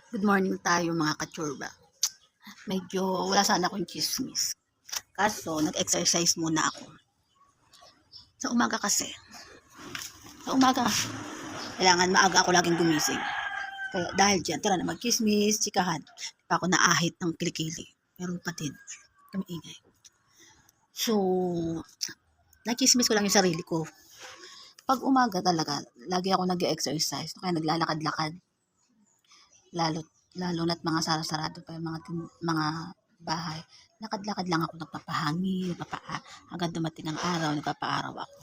Good morning tayo mga kachurba. Medyo wala sana akong chismis. Kaso, nag-exercise muna ako. Sa umaga kasi. Sa umaga, kailangan maaga ako laging gumising. Kaya dahil dyan, tara na mag-chismis, chikahan. Di pa ako naahit ng kilikili. Meron pa din. Kami ingay. So, na-chismis ko lang yung sarili ko. Pag umaga talaga, lagi ako nag-exercise. Kaya naglalakad-lakad. Lalo na't mga sarado pa yung mga bahay. Lakad-lakad lang ako, nagpapahangin, hanggang dumating ang araw, nagpapaaraw ako.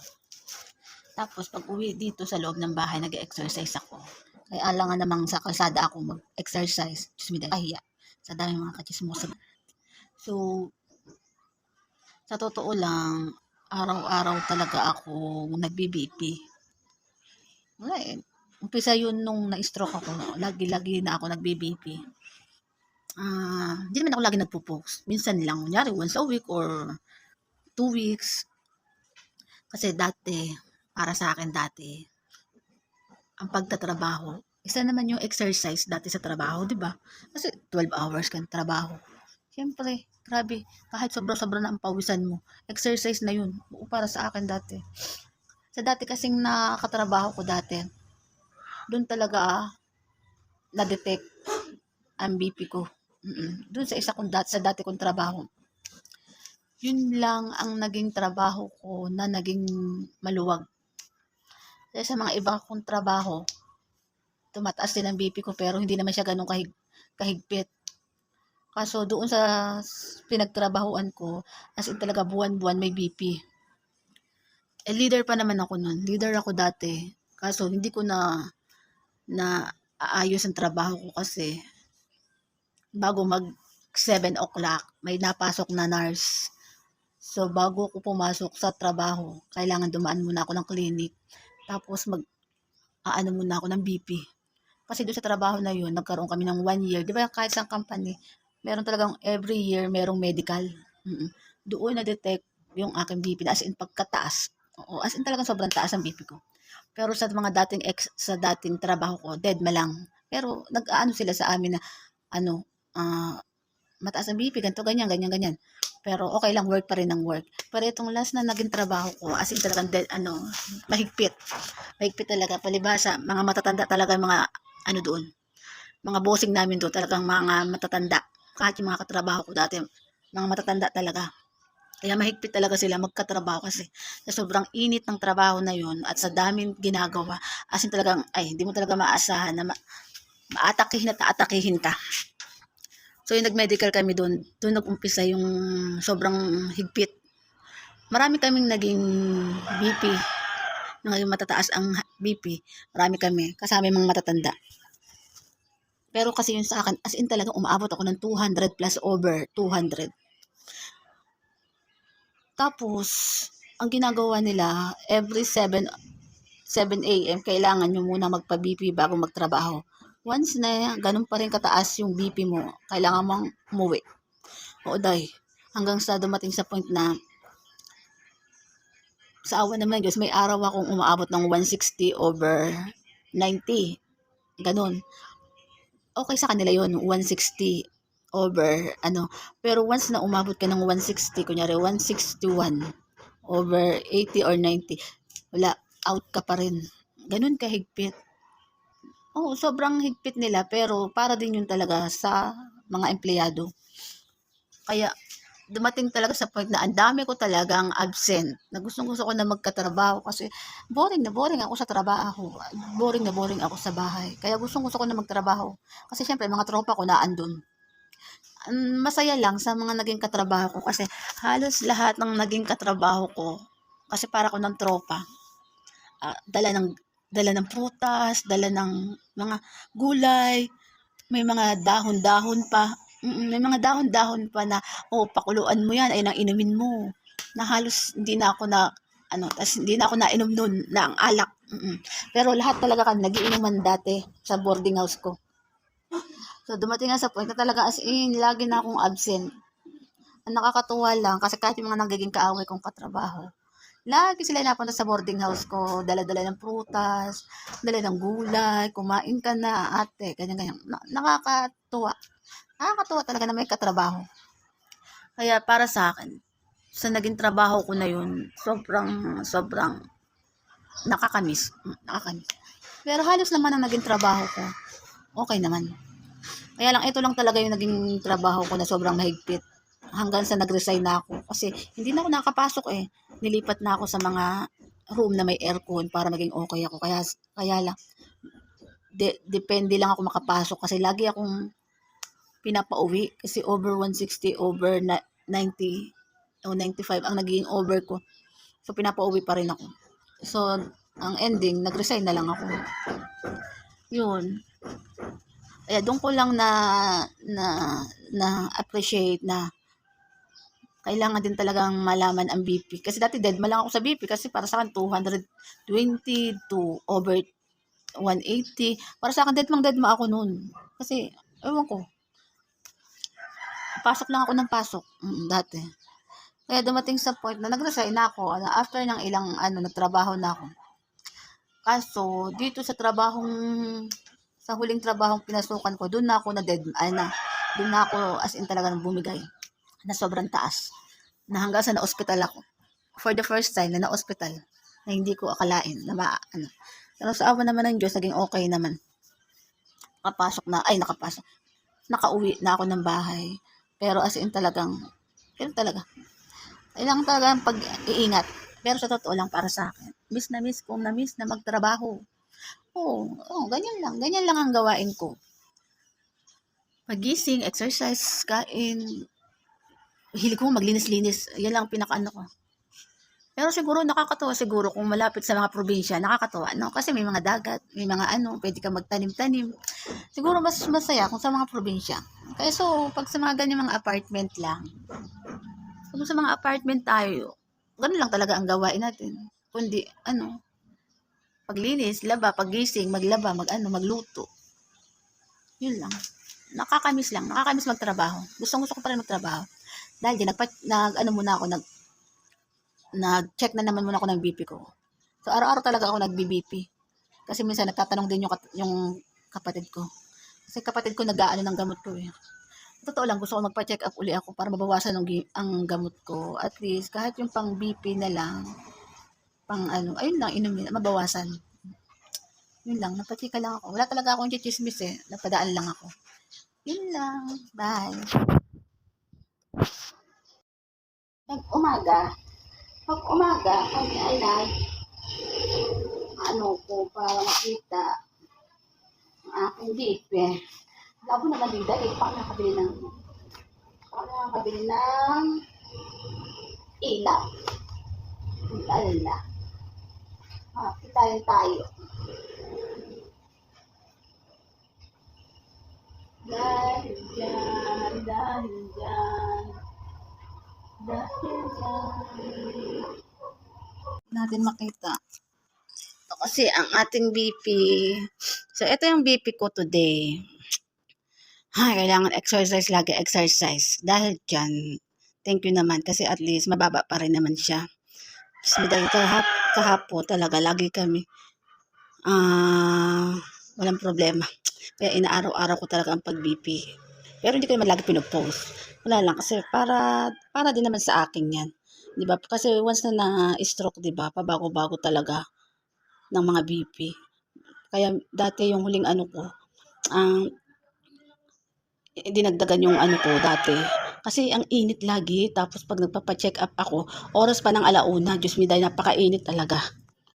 Tapos pag uwi dito sa loob ng bahay, nag-exercise ako. Kaya alangan namang sa kalsada ako mag-exercise. Diyos me, kahiya. Sa dami mga kachismosa. So, sa totoo lang, araw-araw talaga ako nagbi-BP. Wala eh. Umpisa yun nung na-stroke ako. Lagi-lagi na ako nagbi-BP. Hindi naman ako lagi nagpo-post. Minsan lang, kunyari once a week or 2 weeks. Kasi dati, para sa akin dati, ang pagtatrabaho, isa naman yung exercise dati sa trabaho, di ba? Kasi 12 hours kang trabaho. Siyempre, grabe, kahit sobra-sobra na ang pawisan mo, exercise na yun. Para sa akin dati. Sa dati kasing nakatrabaho ko dati, doon talaga na-detect ang BP ko. Doon sa isa kong sa dati kong trabaho. Yun lang ang naging trabaho ko na naging maluwag. Kasi sa mga ibang kong trabaho, tumataas din ang BP ko pero hindi naman siya ganun kahigpit. Kaso doon sa pinagtrabahuan ko, as in talaga buwan-buwan may BP. Leader pa naman ako nun. Leader ako dati. Kaso hindi ko na aayos ang trabaho ko kasi bago mag 7 o'clock, may napasok na nurse. So, bago ako pumasok sa trabaho, kailangan dumaan muna ako ng clinic. Tapos, aano muna ako ng BP. Kasi doon sa trabaho na yun, nagkaroon kami ng 1 year. Di ba kahit sa company, meron talagang every year, merong medical. Doon na-detect yung aking BP na as in pagkataas. Oo, as in talagang sobrang taas ang BP ko. Pero sa mga sa dating trabaho ko, dead ma lang. Pero nag-aano sila sa amin na, mataas ang BP, ganito, ganyan, ganyan, ganyan. Pero okay lang, work pa rin ng work. Pero itong last na naging trabaho ko, as in talagang mahigpit. Mahigpit talaga, palibasa, mga matatanda talaga mga, doon. Mga bossing namin doon, talagang mga matatanda. Kahit yung mga katrabaho ko dati, mga matatanda talaga. Kaya mahigpit talaga sila magkatrabaho kasi sa sobrang init ng trabaho na yun at sa daming ginagawa, as in talagang, hindi mo talaga maasahan na maatakihin at aatakihin ka. So, yung nag-medical kami doon nag-umpisa yung sobrang higpit. Marami kaming naging BP, naging matataas ang BP. Marami kami, kasama yung mga matatanda. Pero kasi yun sa akin, as in talagang umaabot ako ng 200 plus over 200. Tapos, ang ginagawa nila, every 7 a.m. kailangan nyo muna magpa-BP bago magtrabaho. Once na ganun pa rin kataas yung BP mo, kailangan mong umuwi. O day, hanggang sa dumating sa point na sa awa naman Diyos, may araw akong umaabot ng 160 over 90. Ganun. Okay sa kanila yun, 160 over Pero once na umabot ka ng 160, kunyari 161 over 80 or 90, wala, out ka pa rin. Ganun kahigpit. Oo, sobrang higpit nila pero para din yun talaga sa mga empleyado. Kaya dumating talaga sa point na ang dami ko talagang absent. Na gustong-gusto ko na magkatrabaho kasi boring na boring ako sa trabaho. Boring na boring ako sa bahay. Kaya gustong-gusto ko na magtrabaho. Kasi syempre mga tropa ko na andun. Masaya lang sa mga naging katrabaho ko kasi halos lahat ng naging katrabaho ko kasi para ko ng tropa. Dala ng prutas, dala ng mga gulay, may mga dahon-dahon pa. May mga dahon-dahon pa na, pakuluan mo yan, ay nang inumin mo. Na halos hindi na ako hindi na ako nainom nun na ang alak. Pero lahat talaga kami nagiinuman dati sa boarding house ko. So dumating nga sa point na talaga as in, lagi na akong absent. Ang nakakatuwa lang, kasi kahit yung mga nagiging kaaway kong katrabaho, Lagi sila napunta sa boarding house ko, dala-dala ng prutas, dala ng gulay, kumain ka na ate, ganyan-ganyan. Nakakatuwa. Nakakatuwa talaga na may katrabaho. Kaya para sa akin, sa naging trabaho ko na yun, sobrang nakakamiss. Nakakamiss. Pero halos naman ang naging trabaho ko, okay naman. Kaya lang, ito lang talaga yung naging trabaho ko na sobrang mahigpit. Hanggang sa nag-resign na ako. Kasi hindi na ako nakapasok eh. Nilipat na ako sa mga room na may aircon para maging okay ako. Kaya lang, depende lang ako makapasok kasi lagi akong pinapauwi kasi over 160, over 90 o 95 ang naging over ko. So, pinapauwi pa rin ako. So, ang ending, nag-resign na lang ako. Yun. Kaya doon ko lang na appreciate na kailangan din talagang malaman ang BP. Kasi dati dead ma lang ako sa BP kasi para sa akin 220 to over 180. Para sa akin dead ma ako noon. Kasi, ewan ko, pasok lang ako ng pasok dati. Kaya dumating sa point na nag-resign na ako. After ng ilang nagtrabaho na ako. Kaso, dito sa huling trabahong pinasukan ko, doon na ako doon na ako as in talaga bumigay na sobrang taas. Na hanggang sa na-hospital ako. For the first time na na-hospital na hindi ko akalain na Pero sa awa naman ng Diyos, naging okay naman. Nakauwi na ako ng bahay. Pero as in talaga, kailangan talaga pag-iingat. Pero sa totoo lang para sa akin, miss na magtrabaho. Ganyan lang ang gawain ko. Pagising, exercise, kain, hilig ko maglinis-linis. Yan lang pinakaano ko. Pero siguro nakakatuwa siguro kung malapit sa mga probinsya, nakakatuwa, no? Kasi may mga dagat, may mga pwede ka magtanim-tanim. Siguro mas masaya kung sa mga probinsya. Kaya pag sa mga ganyan mga apartment lang, kung sa mga apartment tayo, ganun lang talaga ang gawain natin. Kundi, paglinis, laba, pagising, maglaba, magluto. Yun lang. Nakakamiss magtrabaho. Gusto ko pa rin magtrabaho. Dahil din, nag-check na naman muna ako ng BP ko. So, araw-araw talaga ako nag-BP. Kasi minsan nagtatanong din yung kapatid ko. Kasi kapatid ko nag-aano ng gamot ko eh. Totoo lang, gusto ko magpa-check up uli ako para mabawasan ang gamot ko. At least, kahit yung pang BP na lang, ayun lang, inumin, mabawasan. Yun lang, napachika lang ako. Wala talaga akong chichismis eh. Napadaan lang ako. Yun lang. Bye. Pag umaga, kami ay para makita ang aking dip eh. Labo naman din dahil nakabili ng ilaw. Alala. Kita tayo. Dahil dyan. Natin makita. Kasi ang ating BP. So, ito yung BP ko today. Kailangan lagi exercise. Dahil dyan, thank you naman. Kasi at least, mababa pa rin naman siya. So, dahil kahapon talaga, lagi kami. Walang problema. Kaya inaaraw-araw ko talaga ang pag-BP. Pero hindi ko naman lagi pinopost. Wala lang kasi para din naman sa akin yan. 'Di ba? Kasi once na na-stroke, 'di ba? Pabago-bago talaga ng mga BP. Kaya dati yung huling ko, dinagdagan yung ko dati. Kasi ang init lagi, tapos pag nagpapa-check up ako, oras pa ng 1:00, Diyos me, dahil napakainit talaga.